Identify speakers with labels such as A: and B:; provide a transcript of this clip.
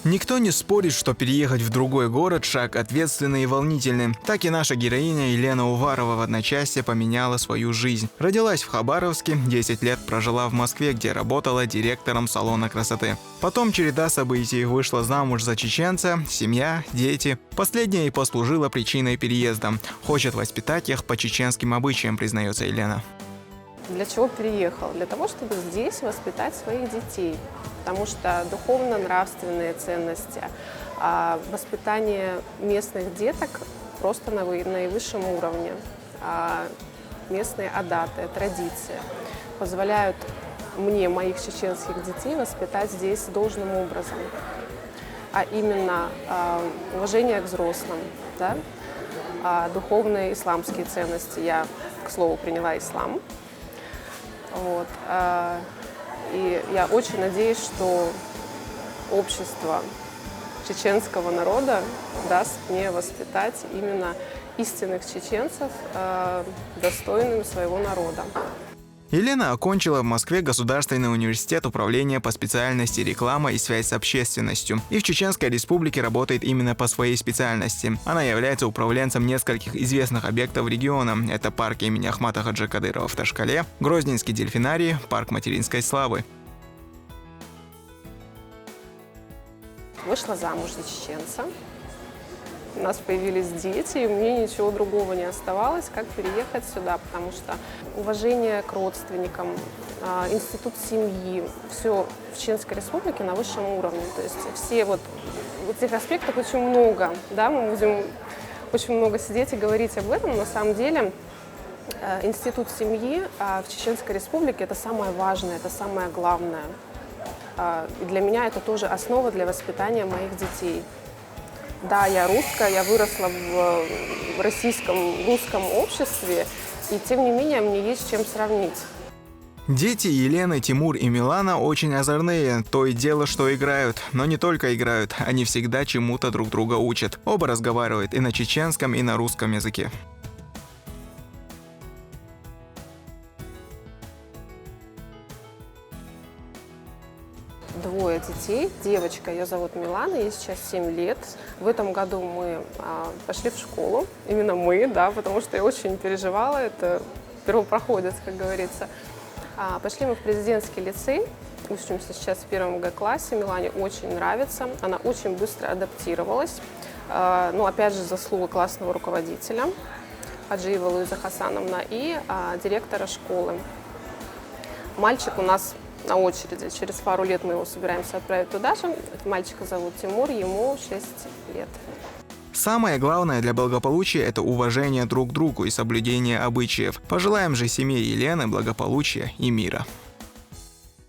A: Никто не спорит, что переехать в другой город – шаг ответственный и волнительный. Так и наша героиня Елена Уварова в одночасье поменяла свою жизнь. Родилась в Хабаровске, 10 лет прожила в Москве, где работала директором салона красоты. Потом череда событий: вышла замуж за чеченца, семья, дети. Последняя и послужила причиной переезда. Хочет воспитать их по чеченским обычаям, признается Елена.
B: Для чего переехал? Для того, чтобы здесь воспитать своих детей. Потому что духовно-нравственные ценности, воспитание местных деток просто на наивысшем уровне. Местные адаты, традиции позволяют мне, моих чеченских детей, воспитать здесь должным образом. А именно уважение к взрослым, да? Духовные исламские ценности. Я, к слову, приняла ислам. Вот. И я очень надеюсь, что общество чеченского народа даст мне воспитать именно истинных чеченцев, достойными своего народа.
A: Елена окончила в Москве Государственный университет управления по специальности реклама и связь с общественностью. И в Чеченской Республике работает именно по своей специальности. Она является управленцем нескольких известных объектов региона. Это парк имени Ахмата Хаджи Кадырова в Ташкале, Грозненский дельфинарий, парк материнской славы.
B: Вышла замуж за чеченца. У нас появились дети, и мне ничего другого не оставалось, как переехать сюда, потому что уважение к родственникам, институт семьи, все в Чеченской Республике на высшем уровне. То есть все вот этих аспектов очень много, да, мы будем очень много сидеть и говорить об этом, но на самом деле институт семьи в Чеченской Республике – это самое важное, это самое главное. И для меня это тоже основа для воспитания моих детей. Да, я русская, я выросла в русском обществе, и тем не менее мне есть с чем сравнить.
A: Дети Елены, Тимур и Милана очень озорные, то и дело, что играют. Но не только играют, они всегда чему-то друг друга учат. Оба разговаривают и на чеченском, и на русском языке.
B: Двое детей. Девочка, ее зовут Милана, ей сейчас 7 лет. В этом году мы пошли в школу. Именно мы, да, потому что я очень переживала. Это первопроходец, как говорится. Пошли мы в президентский лицей. Учимся сейчас в 1 Г-классе. Милане очень нравится. Она очень быстро адаптировалась. Ну, опять же, заслуга классного руководителя Хаджиева Луиза Хасановна и директора школы. Мальчик у нас на очереди. Через пару лет мы его собираемся отправить туда же. Мальчика зовут Тимур, ему 6 лет.
A: Самое главное для благополучия – это уважение друг к другу и соблюдение обычаев. Пожелаем же семье Елены благополучия и мира.